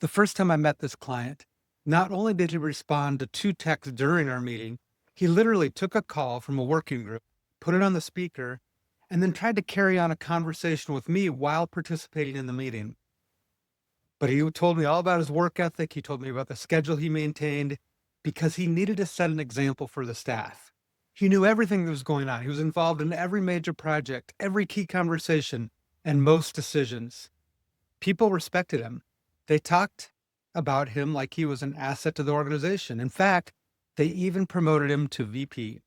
The first time I met this client, not only did he respond to two texts during our meeting, he literally took a call from a working group, put it on the speaker, and then tried to carry on a conversation with me while participating in the meeting. But he told me all about his work ethic. He told me about the schedule he maintained because he needed to set an example for the staff. He knew everything that was going on. He was involved in every major project, every key conversation, and most decisions. People respected him. They talked about him like he was an asset to the organization. In fact, they even promoted him to VP.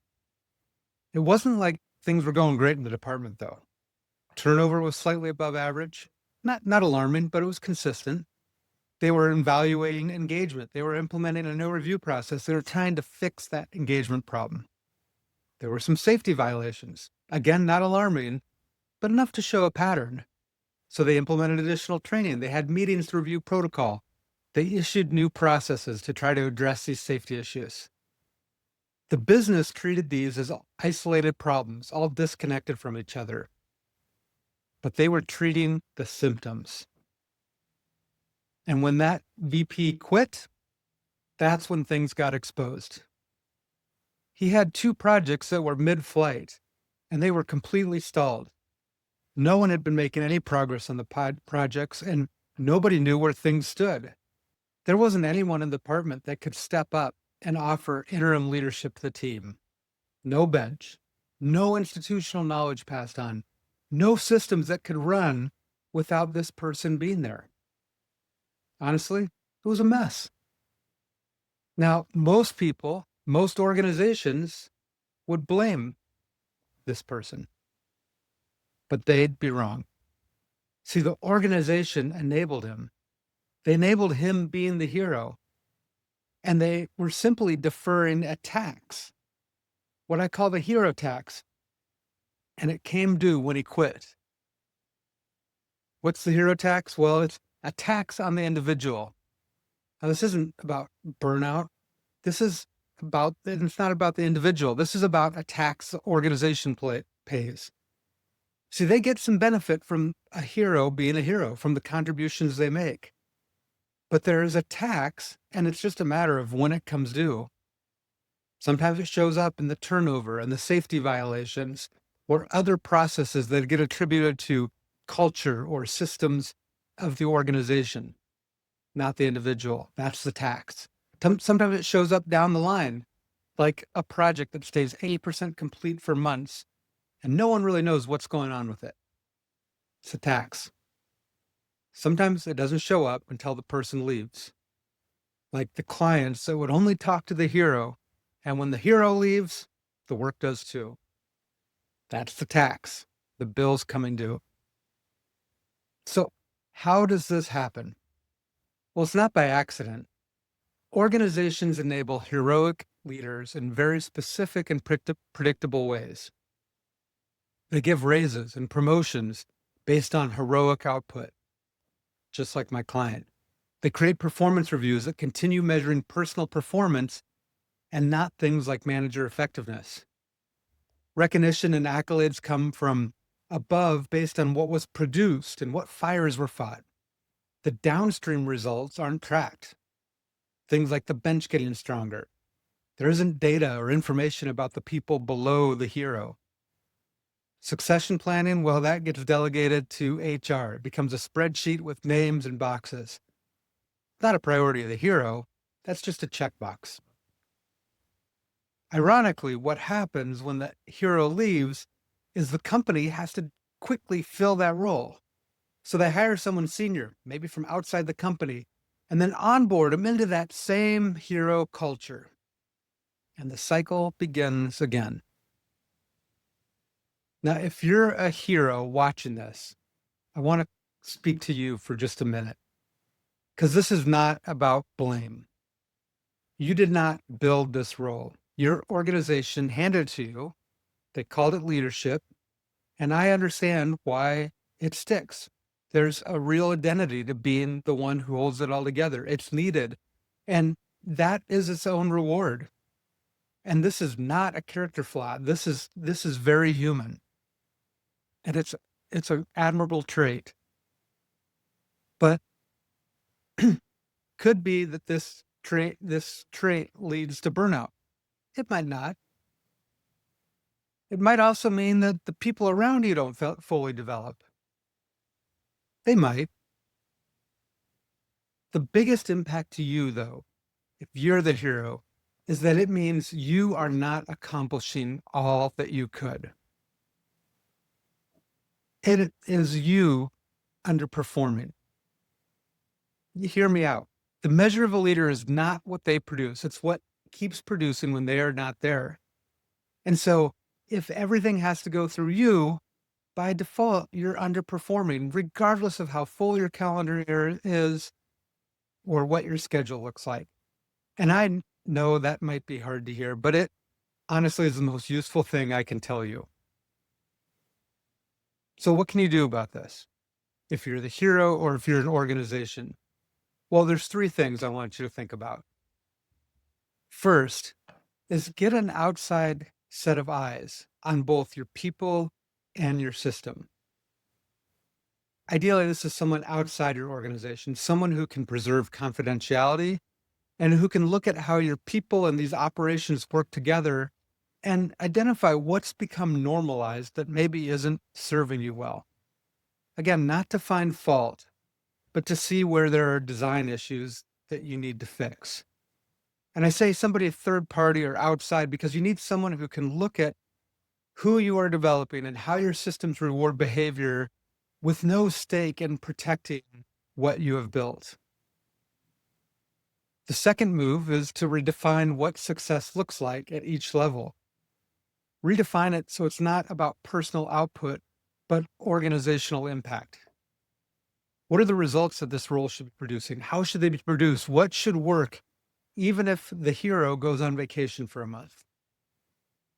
It wasn't like things were going great in the department, though. Turnover was slightly above average. Not alarming, but it was consistent. They were evaluating engagement. They were implementing a new review process. They were trying to fix that engagement problem. There were some safety violations. Again, not alarming, but enough to show a pattern. So they implemented additional training. They had meetings to review protocol. They issued new processes to try to address these safety issues. The business treated these as isolated problems, all disconnected from each other. But they were treating the symptoms. And when that VP quit, that's when things got exposed. He had two projects that were mid-flight, and they were completely stalled. No one had been making any progress on the projects, and nobody knew where things stood. There wasn't anyone in the department that could step up and offer interim leadership to the team. No bench, no institutional knowledge passed on, no systems that could run without this person being there. Honestly, it was a mess. Now, most people, most organizations would blame this person, but they'd be wrong. See, the organization enabled him. They enabled him being the hero, and they were simply deferring a tax, what I call the hero tax, and it came due when he quit. What's the hero tax? Well, it's a tax on the individual. Now, this isn't about burnout. This is it's not about the individual. This is about a tax the organization pays. See, they get some benefit from a hero being a hero, from the contributions they make. But there is a tax, and it's just a matter of when it comes due. Sometimes it shows up in the turnover and the safety violations or other processes that get attributed to culture or systems of the organization, not the individual. That's the tax. Sometimes it shows up down the line, like a project that stays 80% complete for months, and no one really knows what's going on with it. It's a tax. Sometimes it doesn't show up until the person leaves. Like the clients that would only talk to the hero, and when the hero leaves, the work does too. That's the tax. The bill's coming due. So how does this happen? Well, it's not by accident. Organizations enable heroic leaders in very specific and predictable ways. They give raises and promotions based on heroic output, just like my client. They create performance reviews that continue measuring personal performance and not things like manager effectiveness. Recognition and accolades come from above based on what was produced and what fires were fought. The downstream results aren't tracked. Things like the bench getting stronger. There isn't data or information about the people below the hero. Succession planning, well, that gets delegated to HR. It becomes a spreadsheet with names and boxes. Not a priority of the hero. That's just a checkbox. Ironically, what happens when the hero leaves is the company has to quickly fill that role. So they hire someone senior, maybe from outside the company, and then onboard them into that same hero culture. And the cycle begins again. Now, if you're a hero watching this, I want to speak to you for just a minute, because this is not about blame. You did not build this role. Your organization handed it to you. They called it leadership, and I understand why it sticks. There's a real identity to being the one who holds it all together. It's needed, and that is its own reward. And this is not a character flaw. This is very human. And it's an admirable trait. But Could be that this trait leads to burnout. It might not. It might also mean that the people around you don't fully develop. They might. The biggest impact to you, though, if you're the hero, is that it means you are not accomplishing all that you could. It is you underperforming. You hear me out. The measure of a leader is not what they produce, it's what keeps producing when they are not there. And so, if everything has to go through you, by default, you're underperforming, regardless of how full your calendar is or what your schedule looks like. And I know that might be hard to hear, but it honestly is the most useful thing I can tell you. So, what can you do about this? If you're the hero or if you're an organization? Well, there's three things I want you to think about. First is get an outside set of eyes on both your people and your system. Ideally, this is someone outside your organization, someone who can preserve confidentiality and who can look at how your people and these operations work together and identify what's become normalized that maybe isn't serving you well. Again, not to find fault, but to see where there are design issues that you need to fix. And I say somebody third party or outside because you need someone who can look at who you are developing and how your systems reward behavior with no stake in protecting what you have built. The second move is to redefine what success looks like at each level. Redefine it so it's not about personal output, but organizational impact. What are the results that this role should be producing? How should they be produced? What should work, even if the hero goes on vacation for a month?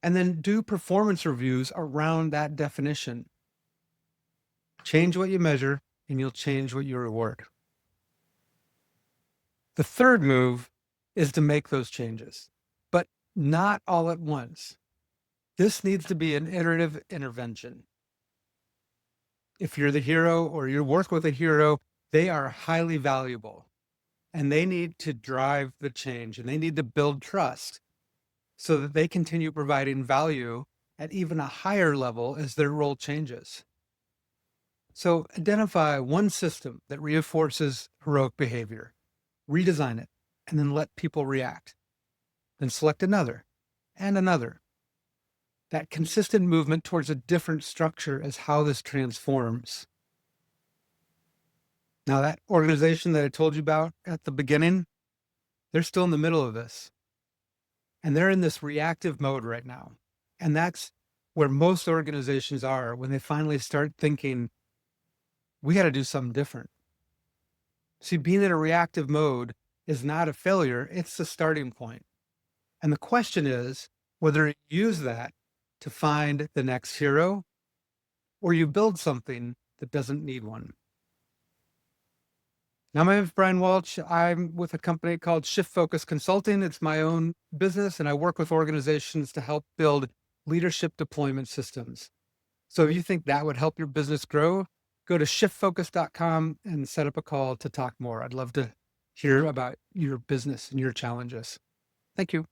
And then do performance reviews around that definition. Change what you measure, and you'll change what you reward. The third move is to make those changes, but not all at once. This needs to be an iterative intervention. If you're the hero or you work with a hero, they are highly valuable and they need to drive the change and they need to build trust so that they continue providing value at even a higher level as their role changes. So identify one system that reinforces heroic behavior, redesign it, and then let people react. Then select another and another. That consistent movement towards a different structure is how this transforms. Now, that organization that I told you about at the beginning, they're still in the middle of this. And they're in this reactive mode right now. And that's where most organizations are when they finally start thinking, we got to do something different. See, being in a reactive mode is not a failure, it's the starting point. And the question is whether you use that to find the next hero or you build something that doesn't need one. Now, my name is Brian Walch. I'm with a company called Shift Focus Consulting. It's my own business, and I work with organizations to help build leadership deployment systems. So if you think that would help your business grow, go to shiftfocus.com and set up a call to talk more. I'd love to hear about your business and your challenges. Thank you.